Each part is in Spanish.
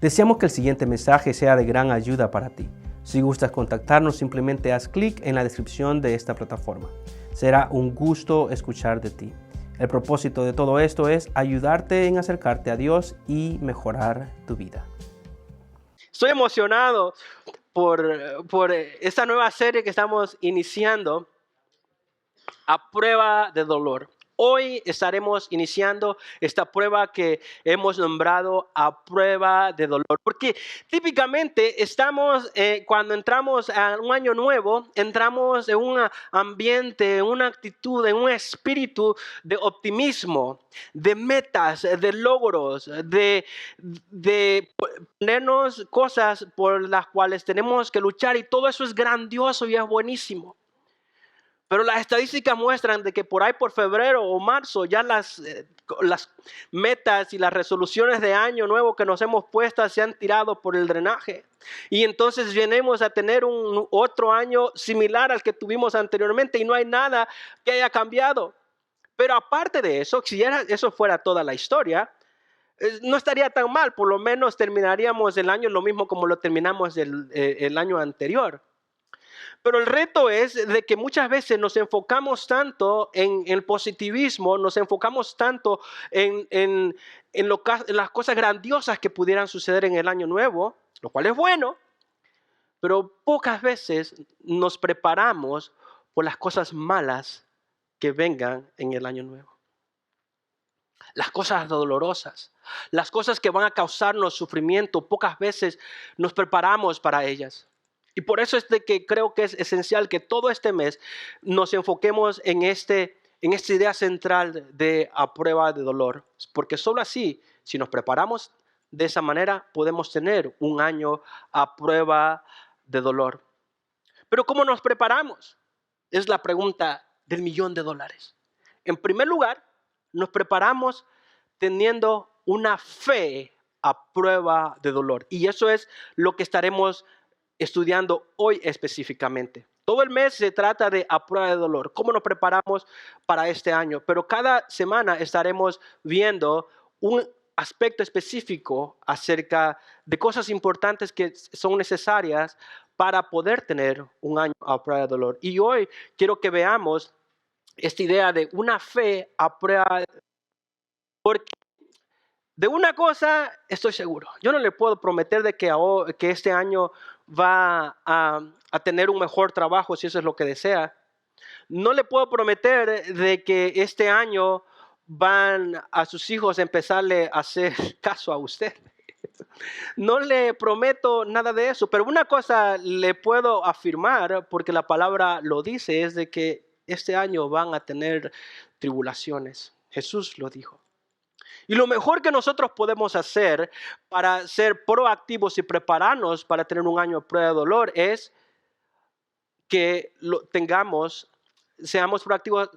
Deseamos que el siguiente mensaje sea de gran ayuda para ti. Si gustas contactarnos, simplemente haz clic en la descripción de esta plataforma. Será un gusto escuchar de ti. El propósito de todo esto es ayudarte en acercarte a Dios y mejorar tu vida. Estoy emocionado por esta nueva serie que estamos iniciando, A Prueba de Dolor. Hoy estaremos iniciando esta prueba que hemos nombrado A Prueba de Dolor. Porque típicamente cuando entramos a un año nuevo, entramos en un ambiente, en una actitud, en un espíritu de optimismo, de metas, de logros, de ponernos cosas por las cuales tenemos que luchar, y todo eso es grandioso y es buenísimo. Pero las estadísticas muestran de que por ahí por febrero o marzo ya las metas y las resoluciones de año nuevo que nos hemos puesto se han tirado por el drenaje. Y entonces venimos a tener un otro año similar al que tuvimos anteriormente y no hay nada que haya cambiado. Pero aparte de eso, si eso fuera toda la historia, no estaría tan mal. Por lo menos terminaríamos el año lo mismo como lo terminamos el año anterior. Pero el reto es de que muchas veces nos enfocamos tanto en el positivismo, nos enfocamos tanto en las cosas grandiosas que pudieran suceder en el año nuevo, lo cual es bueno, pero pocas veces nos preparamos por las cosas malas que vengan en el año nuevo. Las cosas dolorosas, las cosas que van a causarnos sufrimiento, pocas veces nos preparamos para ellas. Y por eso es de que creo que es esencial que todo este mes nos enfoquemos en esta idea central de A Prueba de Dolor. Porque solo así, si nos preparamos de esa manera, podemos tener un año a prueba de dolor. Pero ¿cómo nos preparamos? Es la pregunta del $1.000.000. En primer lugar, nos preparamos teniendo una fe a prueba de dolor. Y eso es lo que estaremos estudiando hoy específicamente. Todo el mes se trata de A Prueba de Dolor, cómo nos preparamos para este año, pero cada semana estaremos viendo un aspecto específico acerca de cosas importantes que son necesarias para poder tener un año a prueba de dolor. Y hoy quiero que veamos esta idea de una fe a prueba de dolor, porque de una cosa estoy seguro. Yo no le puedo prometer de que este año va a tener un mejor trabajo si eso es lo que desea. No le puedo prometer de que este año van a sus hijos a empezarle a hacer caso a usted. No le prometo nada de eso, pero una cosa le puedo afirmar, porque la palabra lo dice, es de que este año van a tener tribulaciones. Jesús lo dijo. Y lo mejor que nosotros podemos hacer para ser proactivos y prepararnos para tener un año a prueba de dolor es que seamos proactivos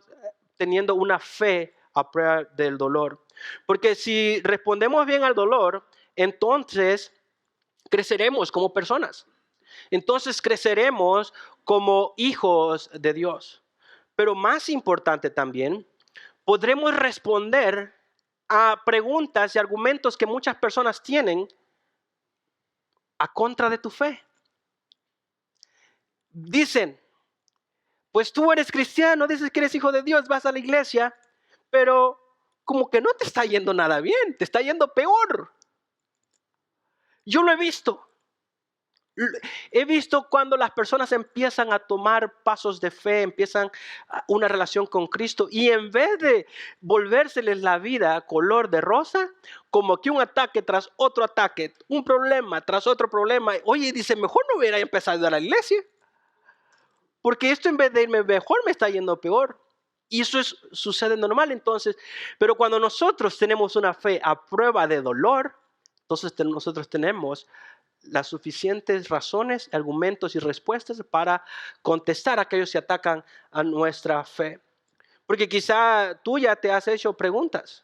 teniendo una fe a prueba del dolor. Porque si respondemos bien al dolor, entonces creceremos como personas. Entonces creceremos como hijos de Dios. Pero más importante también, podremos responder a preguntas y argumentos que muchas personas tienen a contra de tu fe. Dicen, pues tú eres cristiano, dices que eres hijo de Dios, vas a la iglesia, pero como que no te está yendo nada bien, te está yendo peor. Yo lo he visto. He visto cuando las personas empiezan a tomar pasos de fe, empiezan una relación con Cristo, y en vez de volvérseles la vida color de rosa, como que un ataque tras otro ataque, un problema tras otro problema, oye, dice, mejor no hubiera empezado a ir a la iglesia, porque esto en vez de irme mejor me está yendo peor. Y eso sucede normal entonces, pero cuando nosotros tenemos una fe a prueba de dolor, entonces nosotros tenemos las suficientes razones, argumentos y respuestas para contestar a aquellos que atacan a nuestra fe. Porque quizá tú ya te has hecho preguntas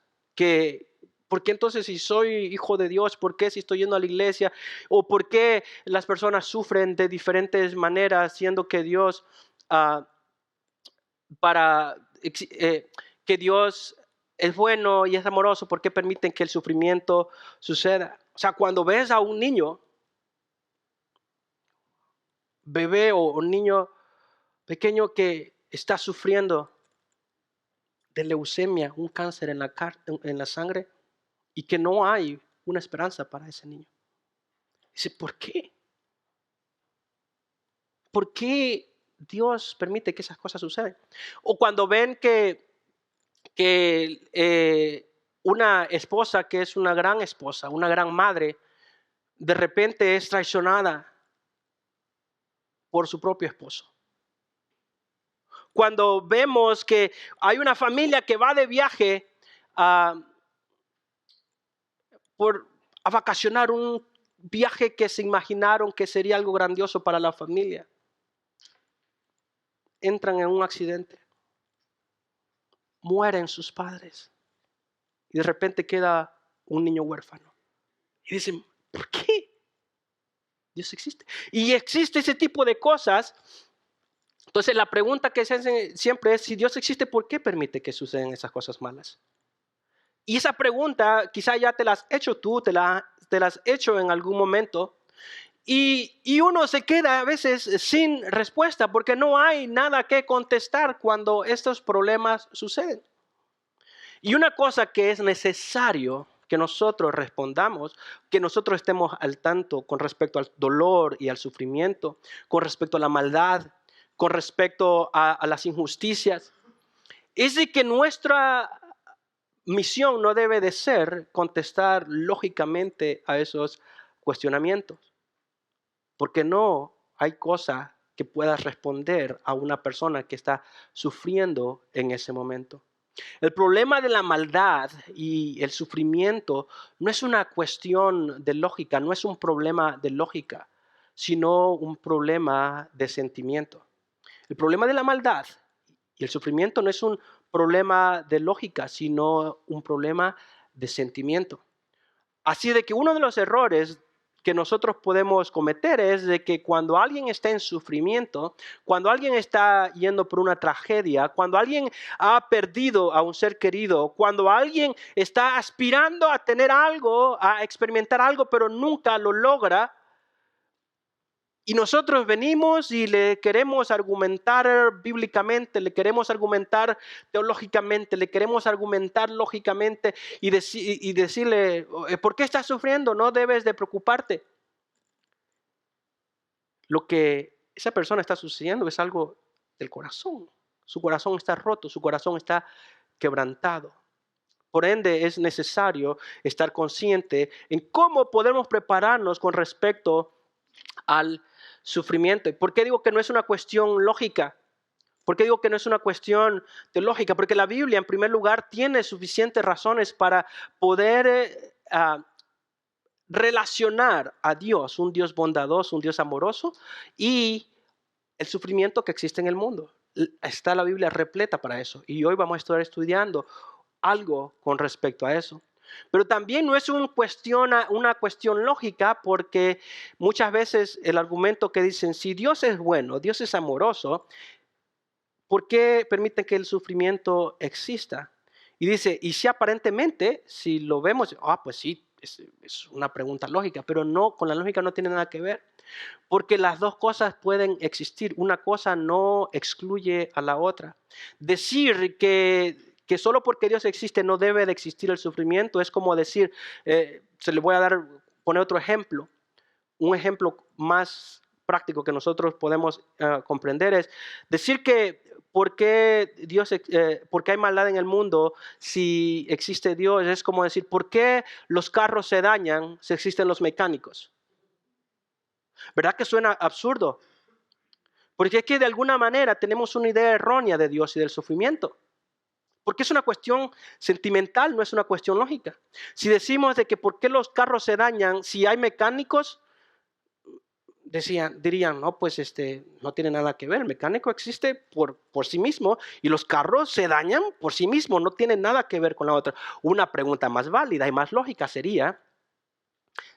¿por qué entonces si soy hijo de Dios? ¿Por qué si estoy yendo a la iglesia? ¿O por qué las personas sufren de diferentes maneras, siendo que Dios, que Dios es bueno y es amoroso? ¿Por qué permiten que el sufrimiento suceda? O sea, cuando ves a un niño, bebé o un niño pequeño que está sufriendo de leucemia, un cáncer en la sangre, y que no hay una esperanza para ese niño. Dice, ¿por qué? ¿Por qué Dios permite que esas cosas sucedan? O cuando ven que una esposa que es una gran esposa, una gran madre, de repente es traicionada por su propio esposo. Cuando vemos que hay una familia que va de viaje a vacacionar, un viaje que se imaginaron que sería algo grandioso para la familia, entran en un accidente, mueren sus padres y de repente queda un niño huérfano. Y dicen, ¿por qué? Dios existe. Y existe ese tipo de cosas. Entonces la pregunta que se hace siempre es, si Dios existe, ¿por qué permite que sucedan esas cosas malas? Y esa pregunta quizá ya te la has hecho tú, te la has hecho en algún momento. Y uno se queda a veces sin respuesta porque no hay nada que contestar cuando estos problemas suceden. Y una cosa que es necesario que nosotros respondamos, que nosotros estemos al tanto con respecto al dolor y al sufrimiento, con respecto a la maldad, con respecto a las injusticias, es de que nuestra misión no debe de ser contestar lógicamente a esos cuestionamientos, porque no hay cosa que pueda responder a una persona que está sufriendo en ese momento. El problema de la maldad y el sufrimiento no es una cuestión de lógica, no es un problema de lógica, sino un problema de sentimiento. El problema de la maldad y el sufrimiento no es un problema de lógica, sino un problema de sentimiento. Así de que uno de los errores que nosotros podemos cometer es de que cuando alguien está en sufrimiento, cuando alguien está yendo por una tragedia, cuando alguien ha perdido a un ser querido, cuando alguien está aspirando a tener algo, a experimentar algo, pero nunca lo logra, y nosotros venimos y le queremos argumentar bíblicamente, le queremos argumentar teológicamente, le queremos argumentar lógicamente y decirle, ¿por qué estás sufriendo? No debes de preocuparte. Lo que esa persona está sucediendo es algo del corazón. Su corazón está roto, su corazón está quebrantado. Por ende, es necesario estar consciente en cómo podemos prepararnos con respecto al sufrimiento. ¿Y por qué digo que no es una cuestión lógica? ¿Por qué digo que no es una cuestión teológica? Porque la Biblia, en primer lugar, tiene suficientes razones para poder relacionar a Dios, un Dios bondadoso, un Dios amoroso, y el sufrimiento que existe en el mundo. Está la Biblia repleta para eso. Y hoy vamos a estar estudiando algo con respecto a eso. Pero también no es una cuestión lógica, porque muchas veces el argumento que dicen, si Dios es bueno, Dios es amoroso, ¿por qué permiten que el sufrimiento exista? Y dice, y si aparentemente, si lo vemos, pues sí, es una pregunta lógica, pero no, con la lógica no tiene nada que ver. Porque las dos cosas pueden existir, una cosa no excluye a la otra. Decir que solo porque Dios existe no debe de existir el sufrimiento es como decir, se le voy a poner otro ejemplo. Un ejemplo más práctico que nosotros podemos comprender es decir que ¿por qué hay maldad en el mundo si existe Dios? Es como decir, ¿por qué los carros se dañan si existen los mecánicos? ¿Verdad que suena absurdo? Porque es que de alguna manera tenemos una idea errónea de Dios y del sufrimiento. Porque es una cuestión sentimental, no es una cuestión lógica. Si decimos de que por qué los carros se dañan si hay mecánicos, dirían, no, pues no tiene nada que ver. El mecánico existe por sí mismo y los carros se dañan por sí mismos, no tienen nada que ver con la otra. Una pregunta más válida y más lógica sería,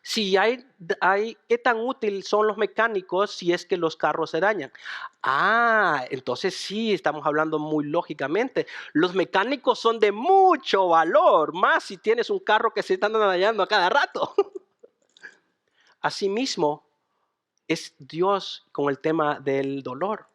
¿qué tan útil son los mecánicos si es que los carros se dañan? Entonces sí, estamos hablando muy lógicamente. Los mecánicos son de mucho valor, más si tienes un carro que se está dañando a cada rato. asimismo es Dios con el tema del dolor.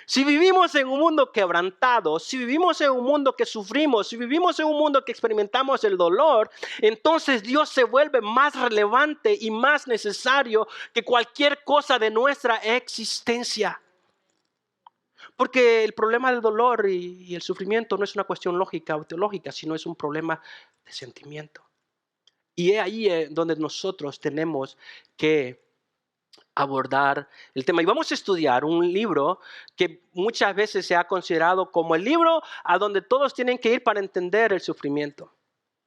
Si vivimos en un mundo quebrantado, si vivimos en un mundo que sufrimos, si vivimos en un mundo que experimentamos el dolor, entonces Dios se vuelve más relevante y más necesario que cualquier cosa de nuestra existencia. Porque el problema del dolor y el sufrimiento no es una cuestión lógica o teológica, sino es un problema de sentimiento. Y es ahí donde nosotros tenemos que abordar el tema. Y vamos a estudiar un libro que muchas veces se ha considerado como el libro a donde todos tienen que ir para entender el sufrimiento.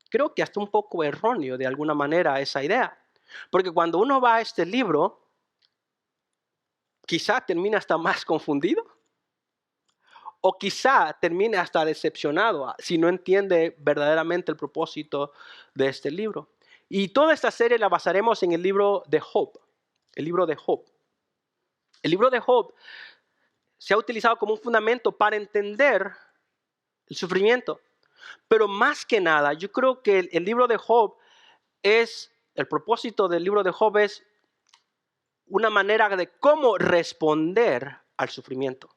Creo que hasta un poco erróneo de alguna manera esa idea. Porque cuando uno va a este libro, quizá termina hasta más confundido. O quizá termine hasta decepcionado si no entiende verdaderamente el propósito de este libro. Y toda esta serie la basaremos en el libro de Job. El libro de Job. El libro de Job se ha utilizado como un fundamento para entender el sufrimiento. Pero más que nada, yo creo que el libro de Job el propósito del libro de Job es una manera de cómo responder al sufrimiento.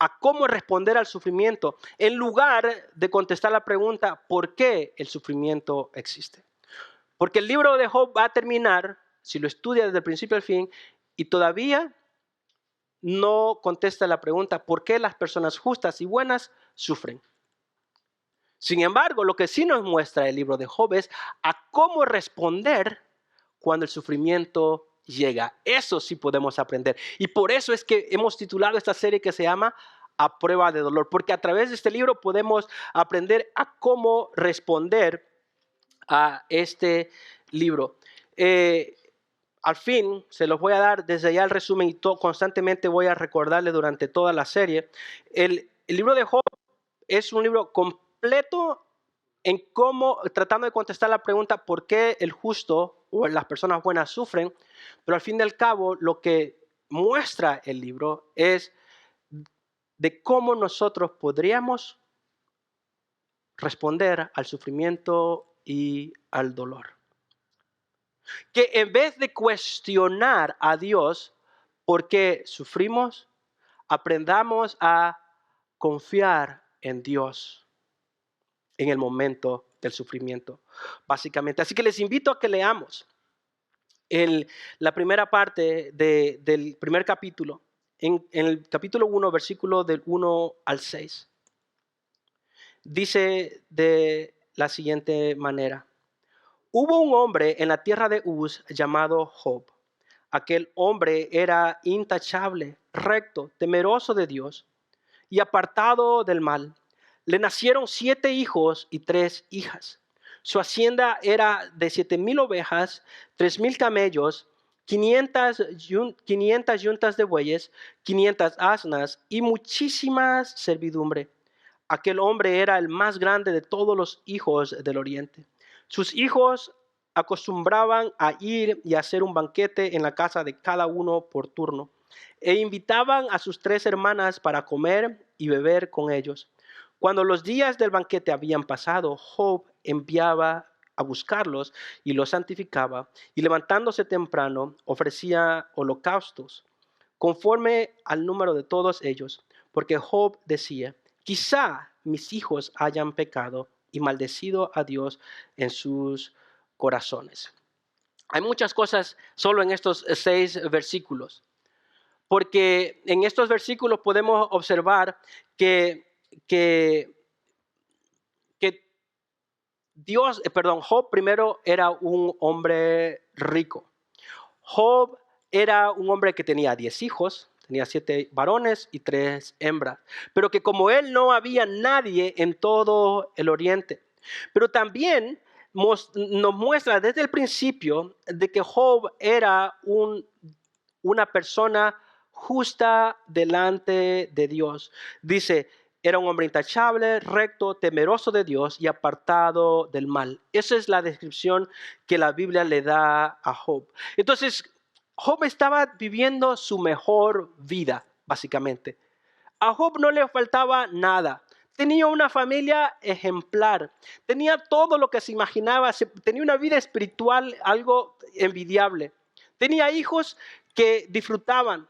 A cómo responder al sufrimiento, en lugar de contestar la pregunta, ¿por qué el sufrimiento existe? Porque el libro de Job va a terminar, si lo estudia desde el principio al fin, y todavía no contesta la pregunta, ¿por qué las personas justas y buenas sufren? Sin embargo, lo que sí nos muestra el libro de Job es a cómo responder cuando el sufrimiento llega. Eso sí podemos aprender. Y por eso es que hemos titulado esta serie que se llama A Prueba de Dolor. Porque a través de este libro podemos aprender a cómo responder a este libro. Al fin, se los voy a dar desde ya el resumen y constantemente voy a recordarle durante toda la serie. El libro de Job es un libro completo en cómo, tratando de contestar la pregunta por qué el justo o las personas buenas sufren, pero al fin y al cabo lo que muestra el libro es de cómo nosotros podríamos responder al sufrimiento y al dolor. Que en vez de cuestionar a Dios por qué sufrimos, aprendamos a confiar en Dios en el momento del sufrimiento, básicamente. Así que les invito a que leamos la primera parte del primer capítulo, en el capítulo 1, versículo del 1 al 6. Dice de la siguiente manera. Hubo un hombre en la tierra de Uz llamado Job. Aquel hombre era intachable, recto, temeroso de Dios y apartado del mal. Le nacieron 7 hijos y 3 hijas. Su hacienda era de 7,000 ovejas, 3,000 camellos, 500 yuntas de bueyes, 500 asnas y muchísima servidumbre. Aquel hombre era el más grande de todos los hijos del oriente. Sus hijos acostumbraban a ir y hacer un banquete en la casa de cada uno por turno, e invitaban a sus 3 hermanas para comer y beber con ellos. Cuando los días del banquete habían pasado, Job enviaba a buscarlos y los santificaba, y levantándose temprano ofrecía holocaustos, conforme al número de todos ellos, porque Job decía, quizá mis hijos hayan pecado y maldecido a Dios en sus corazones. Hay muchas cosas solo en estos 6 versículos, porque en estos versículos podemos observar que Job primero era un hombre rico. Job era un hombre que tenía 10 hijos, tenía 7 varones y 3 hembras, pero que como él no había nadie en todo el oriente. Pero también nos muestra desde el principio de que Job era una persona justa delante de Dios. Dice, era un hombre intachable, recto, temeroso de Dios y apartado del mal. Esa es la descripción que la Biblia le da a Job. Entonces, Job estaba viviendo su mejor vida, básicamente. A Job no le faltaba nada. Tenía una familia ejemplar. Tenía todo lo que se imaginaba. Tenía una vida espiritual algo envidiable. Tenía hijos que disfrutaban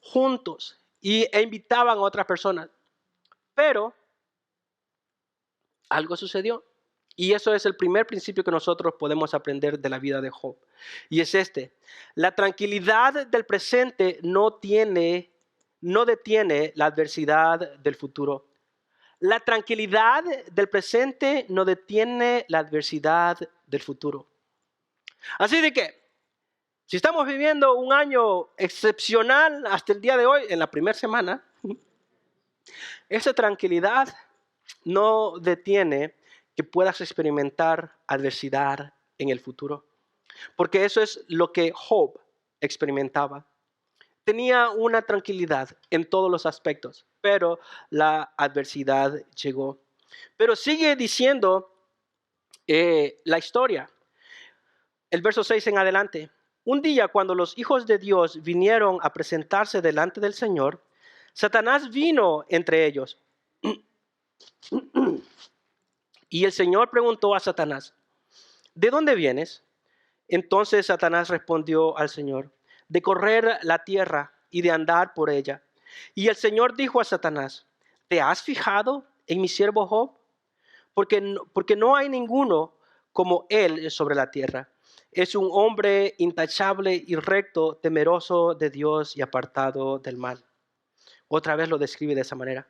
juntos e invitaban a otras personas. Pero algo sucedió. Y eso es el primer principio que nosotros podemos aprender de la vida de Job. Y es este: la tranquilidad del presente no detiene la adversidad del futuro. La tranquilidad del presente no detiene la adversidad del futuro. Así de que, si estamos viviendo un año excepcional hasta el día de hoy, en la primera semana, esa tranquilidad no detiene que puedas experimentar adversidad en el futuro. Porque eso es lo que Job experimentaba. Tenía una tranquilidad en todos los aspectos, pero la adversidad llegó. Pero sigue diciendo la historia. El verso 6 en adelante. Un día, cuando los hijos de Dios vinieron a presentarse delante del Señor, Satanás vino entre ellos. Y el Señor preguntó a Satanás: ¿de dónde vienes? Entonces Satanás respondió al Señor: de correr la tierra y de andar por ella. Y el Señor dijo a Satanás: ¿te has fijado en mi siervo Job? Porque no hay ninguno como él sobre la tierra. Es un hombre intachable y recto, temeroso de Dios y apartado del mal. Otra vez lo describe de esa manera.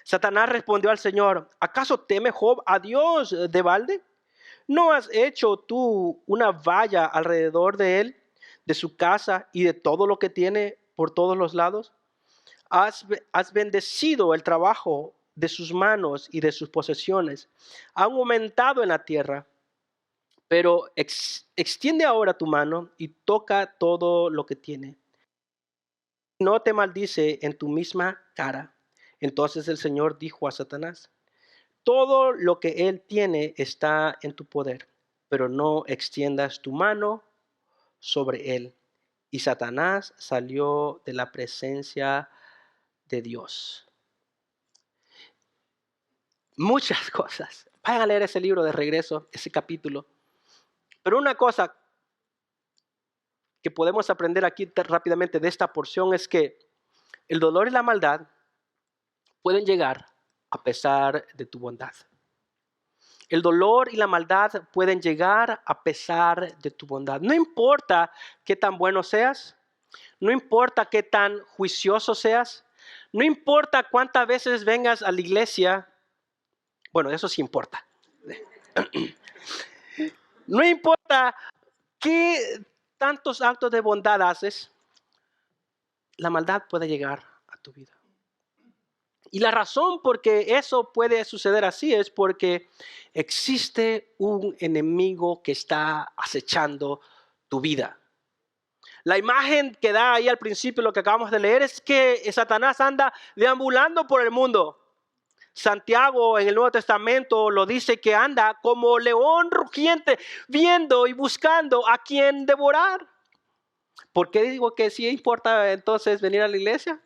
Satanás respondió al Señor: ¿acaso teme Job a Dios de balde? ¿No has hecho tú una valla alrededor de él, de su casa y de todo lo que tiene por todos los lados? Has bendecido el trabajo de sus manos y de sus posesiones. Ha aumentado en la tierra. Pero extiende ahora tu mano y toca todo lo que tiene. No te maldice en tu misma cara. Entonces el Señor dijo a Satanás: todo lo que él tiene está en tu poder, pero no extiendas tu mano sobre él. Y Satanás salió de la presencia de Dios. Muchas cosas. Vayan a leer ese libro de regreso, ese capítulo. Pero una cosa que podemos aprender aquí rápidamente de esta porción es que el dolor y la maldad pueden llegar a pesar de tu bondad. El dolor y la maldad pueden llegar a pesar de tu bondad. No importa qué tan bueno seas, no importa qué tan juicioso seas, no importa cuántas veces vengas a la iglesia. Bueno, eso sí importa. No importa qué tantos actos de bondad haces, la maldad puede llegar a tu vida. Y la razón por qué eso puede suceder así es porque existe un enemigo que está acechando tu vida. La imagen que da ahí al principio, lo que acabamos de leer, es que Satanás anda deambulando por el mundo. Santiago en el Nuevo Testamento lo dice, que anda como león rugiente, viendo y buscando a quien devorar. ¿Por qué digo que sí importa entonces venir a la iglesia?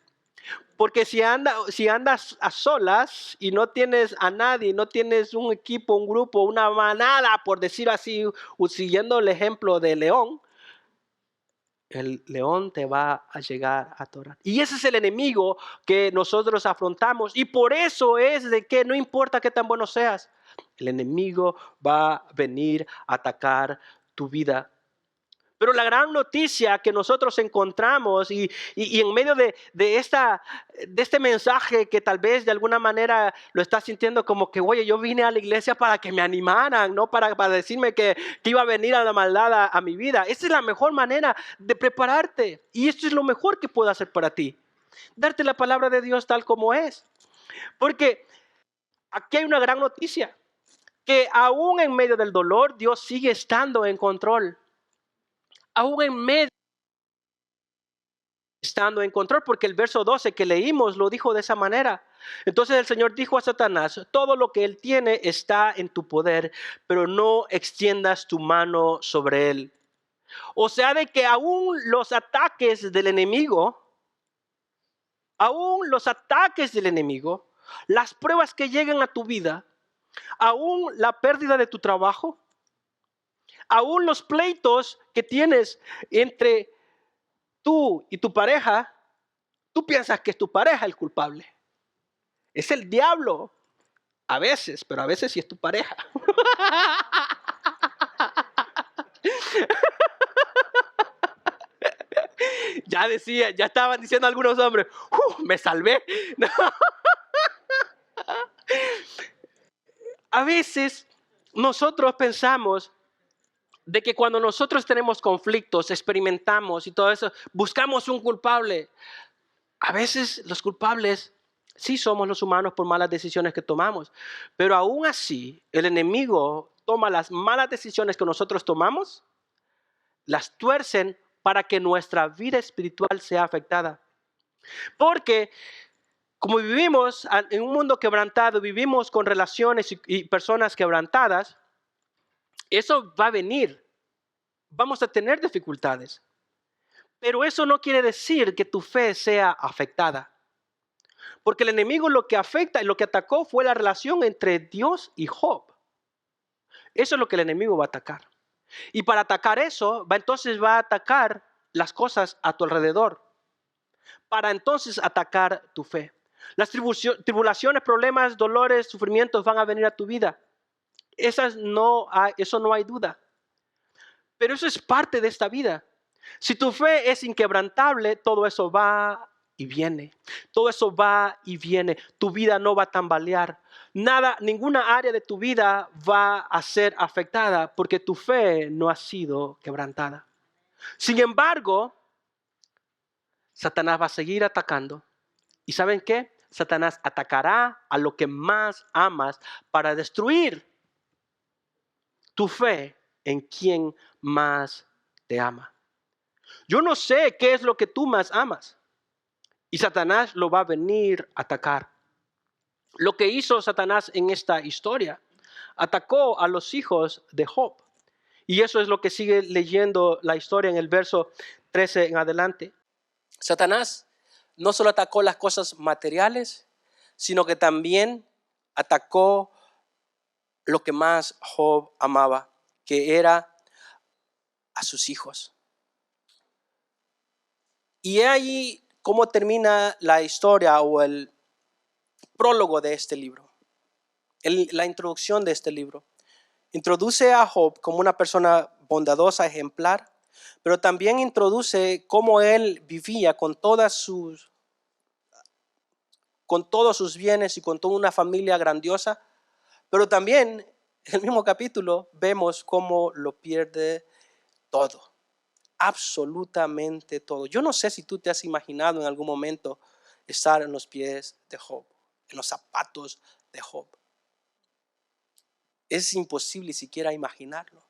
Porque si andas a solas y no tienes a nadie, no tienes un equipo, un grupo, una manada, por decir así, siguiendo el ejemplo del león, el león te va a llegar a atorar. Y ese es el enemigo que nosotros afrontamos. Y por eso es de que no importa qué tan bueno seas, el enemigo va a venir a atacar tu vida. Pero la gran noticia que nosotros encontramos y en medio de este mensaje, que tal vez de alguna manera lo estás sintiendo como que, oye, yo vine a la iglesia para que me animaran, no para decirme que iba a venir a la maldad a mi vida. Esa es la mejor manera de prepararte. Y esto es lo mejor que puedo hacer para ti. Darte la palabra de Dios tal como es. Porque aquí hay una gran noticia. Que aún en medio del dolor, Dios sigue estando en control. Aún en medio estando en control, porque el verso 12 que leímos lo dijo de esa manera. Entonces el Señor dijo a Satanás: todo lo que él tiene está en tu poder, pero no extiendas tu mano sobre él. O sea, de que aún los ataques del enemigo, las pruebas que llegan a tu vida, aún la pérdida de tu trabajo, aún los pleitos que tienes entre tú y tu pareja, tú piensas que es tu pareja el culpable. Es el diablo. A veces, pero a veces sí es tu pareja. Ya estaban diciendo algunos hombres, me salvé. No. A veces nosotros pensamos de que cuando nosotros tenemos conflictos, experimentamos y todo eso, buscamos un culpable. A veces los culpables sí somos los humanos por malas decisiones que tomamos, pero aún así el enemigo toma las malas decisiones que nosotros tomamos, las tuercen para que nuestra vida espiritual sea afectada. Porque como vivimos en un mundo quebrantado, vivimos con relaciones y personas quebrantadas, eso va a venir. Vamos a tener dificultades. Pero eso no quiere decir que tu fe sea afectada. Porque el enemigo lo que afecta y lo que atacó fue la relación entre Dios y Job. Eso es lo que el enemigo va a atacar. Y para atacar eso, entonces va a atacar las cosas a tu alrededor. Para entonces atacar tu fe. Las tribulaciones, problemas, dolores, sufrimientos van a venir a tu vida. Eso no hay duda. Pero eso es parte de esta vida. Si tu fe es inquebrantable, todo eso va y viene. Todo eso va y viene. Tu vida no va a tambalear. Ninguna área de tu vida va a ser afectada porque tu fe no ha sido quebrantada. Sin embargo, Satanás va a seguir atacando. ¿Y saben qué? Satanás atacará a lo que más amas para destruir tu fe en quien más te ama. Yo no sé qué es lo que tú más amas. Y Satanás lo va a venir a atacar. Lo que hizo Satanás en esta historia, atacó a los hijos de Job. Y eso es lo que sigue leyendo la historia en el verso 13 en adelante. Satanás no solo atacó las cosas materiales, sino que también atacó lo que más Job amaba, que era a sus hijos. Y es ahí cómo termina la historia o el prólogo de este libro, la introducción de este libro. Introduce a Job como una persona bondadosa, ejemplar, pero también introduce cómo él vivía con todos sus bienes y con toda una familia grandiosa, pero también en el mismo capítulo vemos cómo lo pierde todo. Absolutamente todo. Yo no sé si tú te has imaginado en algún momento estar en los pies de Job, en los zapatos de Job. Es imposible siquiera imaginarlo.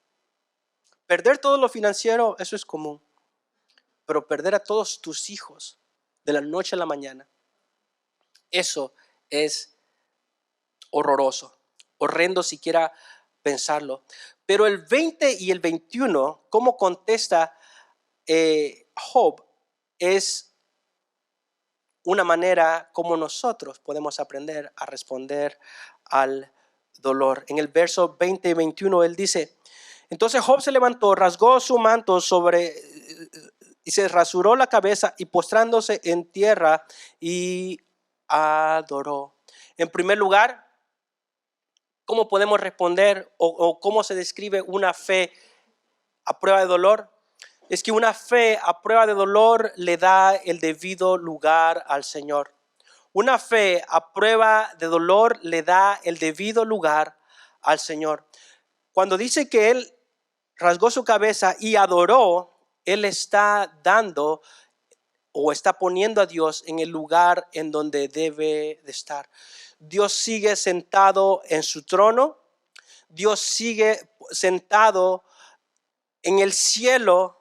Perder todo lo financiero, eso es común. Pero perder a todos tus hijos de la noche a la mañana, eso es horroroso, horrendo siquiera pensarlo. Pero el 20 y el 21, cómo contesta Job, es una manera como nosotros podemos aprender a responder al dolor. En el verso 20 y 21 él dice: entonces Job se levantó, rasgó su manto y se rasuró la cabeza y postrándose en tierra y adoró. En primer lugar, ¿cómo podemos responder o cómo se describe una fe a prueba de dolor? Es que una fe a prueba de dolor le da el debido lugar al Señor. Una fe a prueba de dolor le da el debido lugar al Señor. Cuando dice que él rasgó su cabeza y adoró, él está dando o está poniendo a Dios en el lugar en donde debe de estar. Dios sigue sentado en su trono. Dios sigue sentado en el cielo.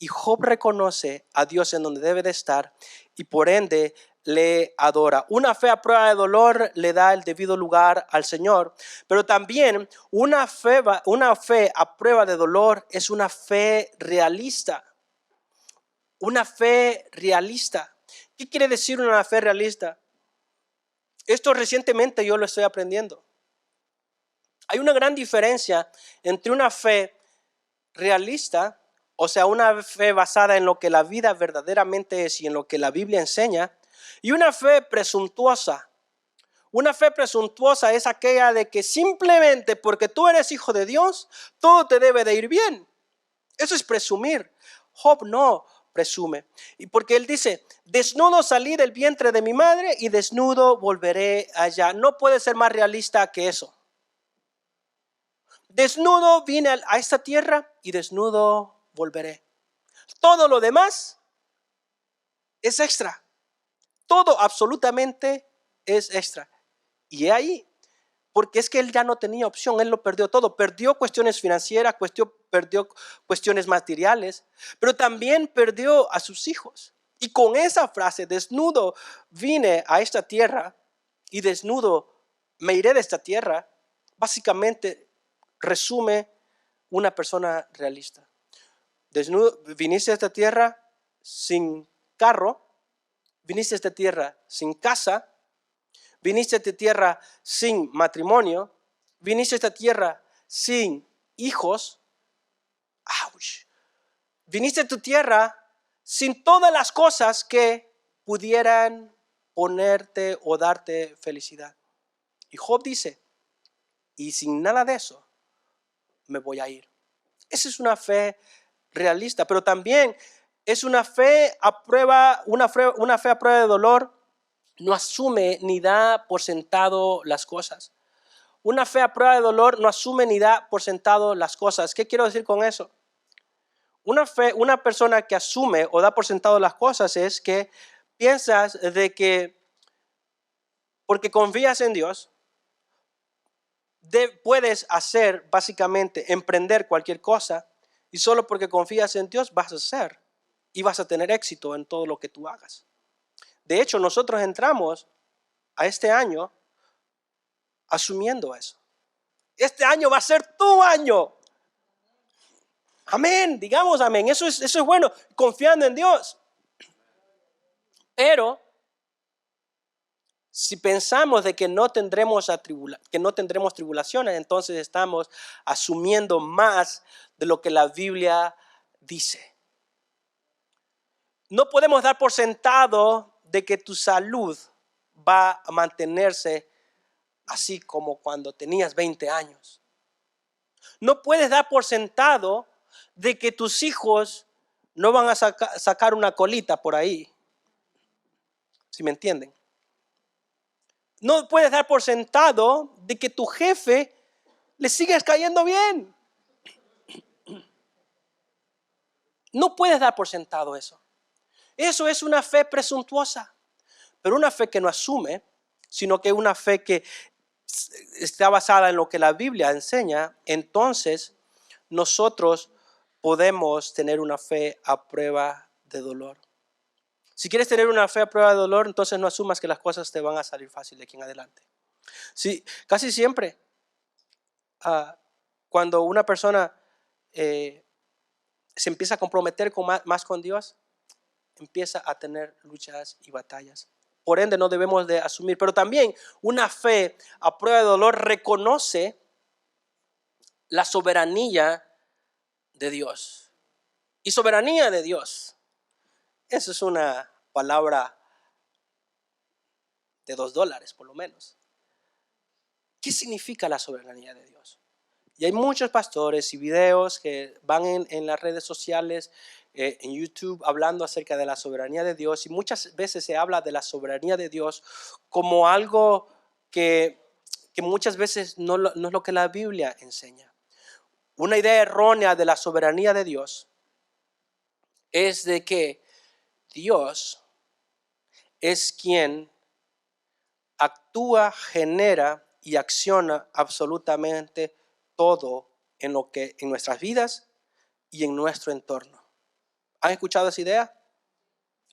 Y Job reconoce a Dios en donde debe de estar y por ende le adora. Una fe a prueba de dolor le da el debido lugar al Señor, pero también una fe a prueba de dolor es una fe realista. Una fe realista. ¿Qué quiere decir una fe realista? Esto recientemente yo lo estoy aprendiendo. Hay una gran diferencia entre una fe realista o sea, una fe basada en lo que la vida verdaderamente es y en lo que la Biblia enseña, y una fe presuntuosa. Una fe presuntuosa es aquella de que simplemente porque tú eres hijo de Dios, todo te debe de ir bien. Eso es presumir. Job no presume. Y porque él dice, desnudo salí del vientre de mi madre y desnudo volveré allá. No puede ser más realista que eso. Desnudo vine a esta tierra y desnudo volveré. Todo lo demás es extra. Todo absolutamente es extra. Y ahí, porque es que él ya no tenía opción, él lo perdió todo. Perdió cuestiones financieras, perdió cuestiones materiales, pero también perdió a sus hijos. Y con esa frase, desnudo vine a esta tierra y desnudo me iré de esta tierra, básicamente resume una persona realista. Desnudo, viniste a esta tierra sin carro, viniste a esta tierra sin casa, viniste a esta tierra sin matrimonio, viniste a esta tierra sin hijos. ¡Auch! Viniste a tu tierra sin todas las cosas que pudieran ponerte o darte felicidad. Y Job dice, y sin nada de eso, me voy a ir. Esa es una fe realista, pero también es una fe a prueba, una fe a prueba de dolor. No asume ni da por sentado las cosas. Una fe a prueba de dolor no asume ni da por sentado las cosas. ¿Qué quiero decir con eso? Una persona que asume o da por sentado las cosas es que piensas de que porque confías en Dios, puedes hacer básicamente, emprender cualquier cosa y solo porque confías en Dios vas a hacer y vas a tener éxito en todo lo que tú hagas. De hecho, nosotros entramos a este año asumiendo eso. Este año va a ser tu año. Amén, digamos amén. Eso es bueno, confiando en Dios. Pero si pensamos de que no tendremos tribulaciones, entonces estamos asumiendo más de lo que la Biblia dice. No podemos dar por sentado de que tu salud va a mantenerse así como cuando tenías 20 años. No puedes dar por sentado de que tus hijos no van a sacar una colita por ahí. ¿Sí me entienden? No puedes dar por sentado de que tu jefe le sigues cayendo bien. No puedes dar por sentado eso. Eso es una fe presuntuosa, pero una fe que no asume, sino que una fe que está basada en lo que la Biblia enseña. Entonces nosotros podemos tener una fe a prueba de dolor. Si quieres tener una fe a prueba de dolor, entonces no asumas que las cosas te van a salir fácil de aquí en adelante. Sí, casi siempre cuando una persona se empieza a comprometer más con Dios, empieza a tener luchas y batallas. Por ende, no debemos de asumir. Pero también una fe a prueba de dolor reconoce la soberanía de Dios. Y soberanía de Dios, eso es una palabra de $2 por lo menos. ¿Qué significa la soberanía de Dios? Y hay muchos pastores y videos que van en las redes sociales, en YouTube, hablando acerca de la soberanía de Dios. Y muchas veces se habla de la soberanía de Dios como algo que muchas veces no es lo que la Biblia enseña. Una idea errónea de la soberanía de Dios es de que Dios es quien actúa, genera y acciona absolutamente todo en nuestras vidas y en nuestro entorno. ¿Han escuchado esa idea?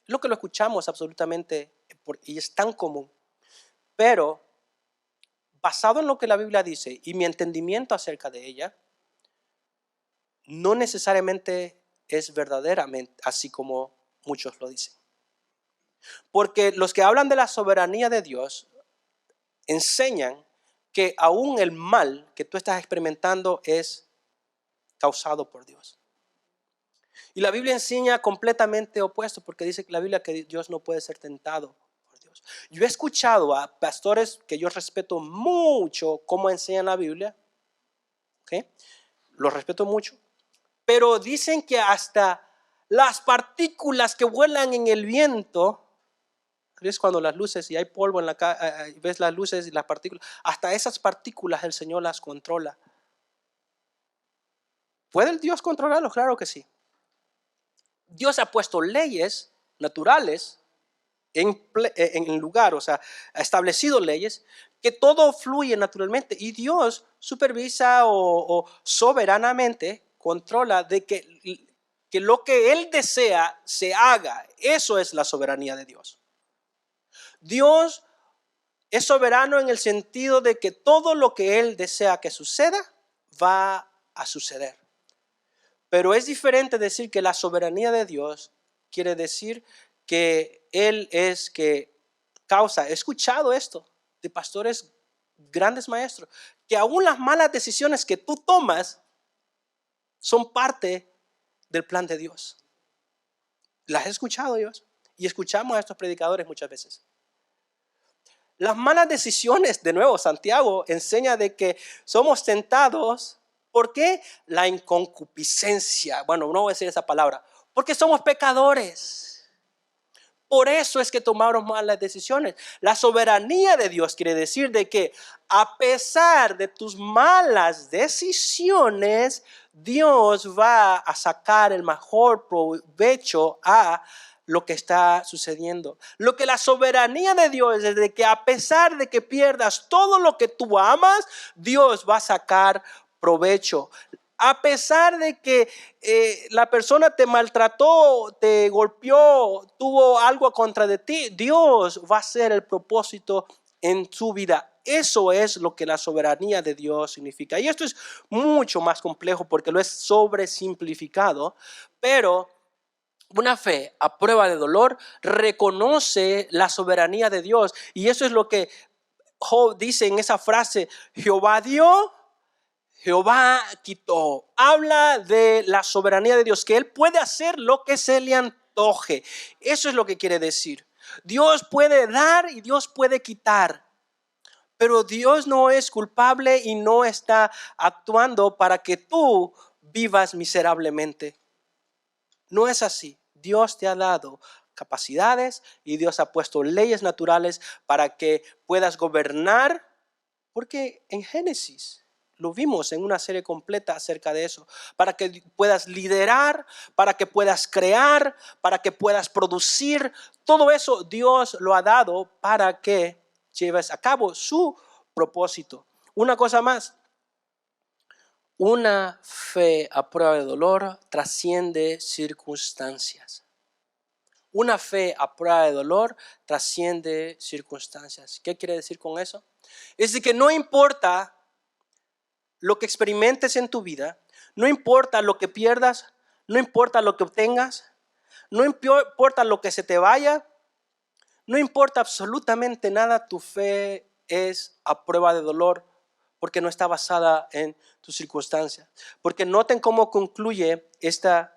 Lo que lo escuchamos absolutamente y es tan común. Pero basado en lo que la Biblia dice y mi entendimiento acerca de ella, no necesariamente es verdaderamente así como muchos lo dicen. Porque los que hablan de la soberanía de Dios enseñan que aún el mal que tú estás experimentando es causado por Dios. Y la Biblia enseña completamente opuesto, porque dice la Biblia que Dios no puede ser tentado por Dios. Yo he escuchado a pastores que yo respeto mucho cómo enseñan la Biblia, ¿ok? Los respeto mucho, pero dicen que hasta las partículas que vuelan en el viento, ¿ves cuando las luces y hay polvo en la calle, ves las luces y las partículas? Hasta esas partículas el Señor las controla. ¿Puede el Dios controlarlo? Claro que sí. Dios ha puesto leyes naturales en lugar, o sea, ha establecido leyes que todo fluye naturalmente y Dios supervisa o soberanamente controla de que lo que Él desea se haga. Eso es la soberanía de Dios. Dios es soberano en el sentido de que todo lo que Él desea que suceda va a suceder. Pero es diferente decir que la soberanía de Dios quiere decir que Él es que causa. He escuchado esto de pastores, grandes maestros, que aún las malas decisiones que tú tomas son parte del plan de Dios. Las he escuchado yo y escuchamos a estos predicadores muchas veces. Las malas decisiones, de nuevo, Santiago enseña de que somos tentados. ¿Por qué? La inconcupiscencia. Bueno, no voy a decir esa palabra. Porque somos pecadores. Por eso es que tomamos malas decisiones. La soberanía de Dios quiere decir de que a pesar de tus malas decisiones, Dios va a sacar el mejor provecho a lo que está sucediendo. Lo que la soberanía de Dios es de que a pesar de que pierdas todo lo que tú amas, Dios va a sacar provecho. A pesar de que la persona te maltrató, te golpeó, tuvo algo contra de ti, Dios va a hacer el propósito en tu vida. Eso es lo que la soberanía de Dios significa. Y esto es mucho más complejo porque lo es sobresimplificado, pero una fe a prueba de dolor reconoce la soberanía de Dios. Y eso es lo que Job dice en esa frase: Jehová dio, Jehová quitó. Habla de la soberanía de Dios, que Él puede hacer lo que se le antoje. Eso es lo que quiere decir. Dios puede dar y Dios puede quitar. Pero Dios no es culpable y no está actuando para que tú vivas miserablemente. No es así. Dios te ha dado capacidades y Dios ha puesto leyes naturales para que puedas gobernar, porque en Génesis lo vimos en una serie completa acerca de eso, para que puedas liderar, para que puedas crear, para que puedas producir. Todo eso Dios lo ha dado para que lleves a cabo su propósito. Una cosa más. Una fe a prueba de dolor trasciende circunstancias. Una fe a prueba de dolor trasciende circunstancias. ¿Qué quiere decir con eso? Es de que no importa lo que experimentes en tu vida, no importa lo que pierdas, no importa lo que obtengas, no importa lo que se te vaya, no importa absolutamente nada, tu fe es a prueba de dolor. Porque no está basada en tus circunstancias. Porque noten cómo concluye esta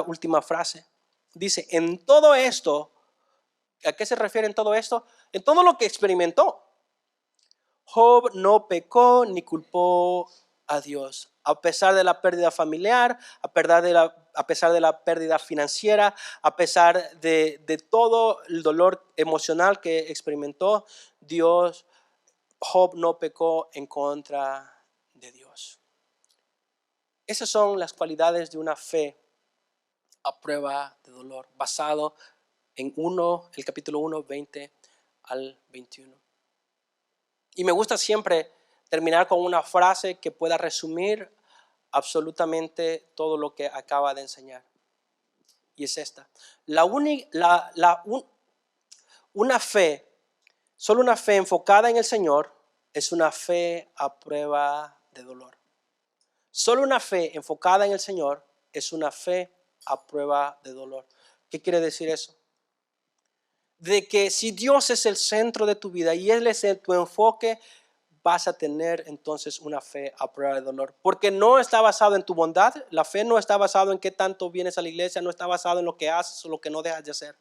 última frase. Dice, en todo esto, ¿a qué se refiere en todo esto? En todo lo que experimentó. Job no pecó ni culpó a Dios. A pesar de la pérdida familiar, a pesar de la pérdida financiera, a pesar de todo el dolor emocional que experimentó, Job no pecó en contra de Dios. Esas son las cualidades de una fe a prueba de dolor, basado en el capítulo 1, 20 al 21. Y me gusta siempre terminar con una frase que pueda resumir absolutamente todo lo que acaba de enseñar. Y es esta. Solo una fe enfocada en el Señor es una fe a prueba de dolor. Solo una fe enfocada en el Señor es una fe a prueba de dolor. ¿Qué quiere decir eso? De que si Dios es el centro de tu vida y Él es tu enfoque, vas a tener entonces una fe a prueba de dolor. Porque no está basado en tu bondad. La fe no está basado en qué tanto vienes a la iglesia. No está basado en lo que haces o lo que no dejas de hacer.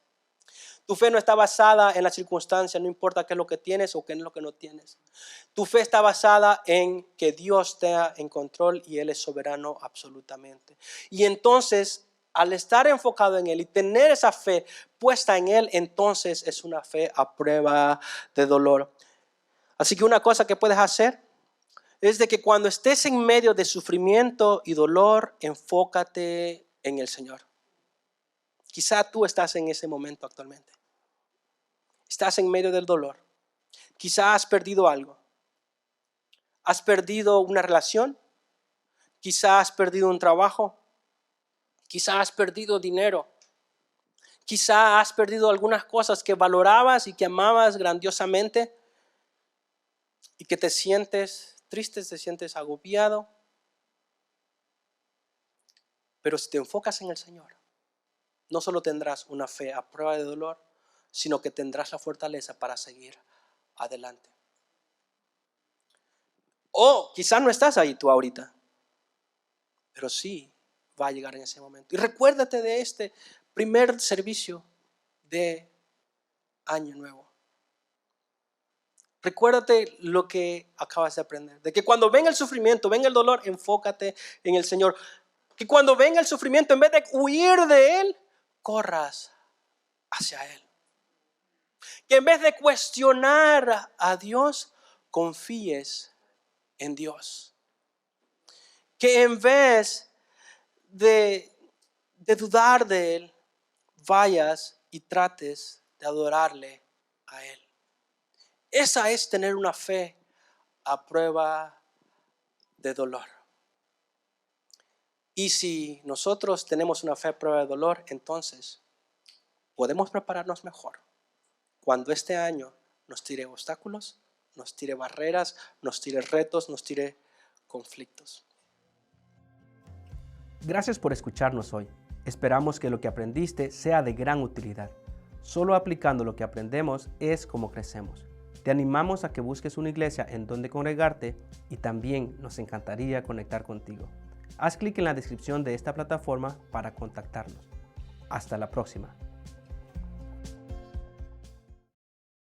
Tu fe no está basada en las circunstancias. No importa qué es lo que tienes o qué es lo que no tienes. Tu fe está basada en que Dios esté en control y Él es soberano absolutamente. Y entonces, al estar enfocado en Él y tener esa fe puesta en Él, entonces es una fe a prueba de dolor. Así que una cosa que puedes hacer es de que cuando estés en medio de sufrimiento y dolor, enfócate en el Señor. Quizá tú estás en ese momento actualmente. Estás en medio del dolor. Quizá has perdido algo. Has perdido una relación. Quizá has perdido un trabajo. Quizá has perdido dinero. Quizá has perdido algunas cosas que valorabas y que amabas grandiosamente y que te sientes triste, te sientes agobiado. Pero si te enfocas en el Señor, no solo tendrás una fe a prueba de dolor, sino que tendrás la fortaleza para seguir adelante. O quizás no estás ahí tú ahorita, pero sí va a llegar en ese momento. Y recuérdate de este primer servicio de Año Nuevo. Recuérdate lo que acabas de aprender. De que cuando venga el sufrimiento, venga el dolor, enfócate en el Señor. Que cuando venga el sufrimiento, en vez de huir de Él, corras hacia Él. Que en vez de cuestionar a Dios, confíes en Dios. Que en vez de dudar de Él, vayas y trates de adorarle a Él. Esa es tener una fe a prueba de dolor. Y si nosotros tenemos una fe a prueba de dolor, entonces podemos prepararnos mejor cuando este año nos tire obstáculos, nos tire barreras, nos tire retos, nos tire conflictos. Gracias por escucharnos hoy. Esperamos que lo que aprendiste sea de gran utilidad. Solo aplicando lo que aprendemos es como crecemos. Te animamos a que busques una iglesia en donde congregarte y también nos encantaría conectar contigo. Haz clic en la descripción de esta plataforma para contactarnos. Hasta la próxima.